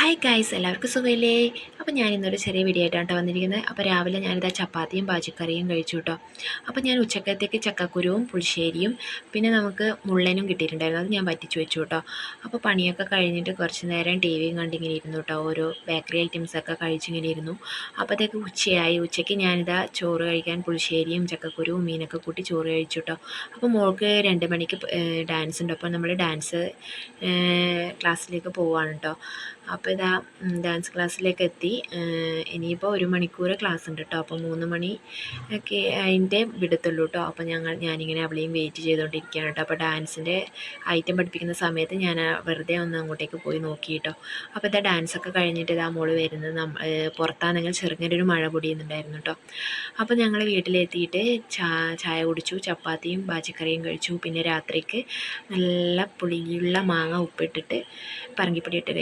Hi guys, എല്ലാവർക്കും സുഖമില്ലേ? അപ്പോൾ ഞാൻ ഇന്നൊരു ചെറിയ വീഡിയോ ആയിട്ടാണ് വന്നിരിക്കുന്നത്. അപ്പോൾ രാവിലെ ഞാനിതാ ചപ്പാത്തിയും ബാജിക്കറിയും കഴിച്ചു കേട്ടോ. അപ്പോൾ ഞാൻ ഉച്ചക്കത്തേക്ക് ചക്കക്കുരുവും പുളിശ്ശേരിയും പിന്നെ നമുക്ക് മുള്ളനും കിട്ടിയിട്ടുണ്ടായിരുന്നു, അത് ഞാൻ വറ്റിച്ച് വെച്ചു കേട്ടോ. അപ്പോൾ പണിയൊക്കെ കഴിഞ്ഞിട്ട് കുറച്ച് നേരം ടി വിയും കണ്ടിങ്ങനെ ഇരുന്നു കേട്ടോ. ഓരോ ബേക്കറി ഐറ്റംസൊക്കെ കഴിച്ചിങ്ങനെ ഇരുന്നു. അപ്പോഴത്തേക്ക് ഉച്ചയായി. ഉച്ചയ്ക്ക് ഞാനിതാ ചോറ് കഴിക്കാൻ പുളിശ്ശേരിയും ചക്കക്കുരുവും മീനൊക്കെ കൂട്ടി ചോറ് കഴിച്ചു കേട്ടോ. അപ്പോൾ മോൾക്ക് 2 മണിക്ക് ഡാൻസ് ഉണ്ട്. അപ്പോൾ നമ്മൾ ഡാൻസ് ക്ലാസ്സിലേക്ക് പോവുകയാണ് കേട്ടോ. അപ്പോൾ ഇതാ ഡാൻസ് ക്ലാസ്സിലേക്ക് എത്തി. ഇനിയിപ്പോൾ 1 മണിക്കൂർ ക്ലാസ് ഉണ്ട് കേട്ടോ. അപ്പോൾ 3 മണി ഒക്കെ അതിൻ്റെ വിടത്തുള്ളൂ കേട്ടോ. അപ്പോൾ ഞാനിങ്ങനെ അവളെയും വെയിറ്റ് ചെയ്തുകൊണ്ടിരിക്കുകയാണ് കേട്ടോ. അപ്പോൾ ഡാൻസിൻ്റെ ഐറ്റം പഠിപ്പിക്കുന്ന സമയത്ത് ഞാൻ വെറുതെ ഒന്ന് അങ്ങോട്ടേക്ക് പോയി നോക്കി കേട്ടോ. അപ്പോൾ ഇതാ ഡാൻസൊക്കെ കഴിഞ്ഞിട്ട് ഇതാ മോള് വരുന്നത്. പുറത്താണെങ്കിൽ ചെറുങ്ങനൊരു മഴ പൊടിയുന്നുണ്ടായിരുന്നു കേട്ടോ. അപ്പോൾ ഞങ്ങൾ വീട്ടിലെത്തിയിട്ട് ചായ കുടിച്ചു, ചപ്പാത്തിയും ബാജിക്കറിയും കഴിച്ചു. പിന്നെ രാത്രിക്ക് നല്ല പുളിയുള്ള മാങ്ങ ഉപ്പിട്ടിട്ട് പറങ്കിപ്പൊടി ഇട്ട്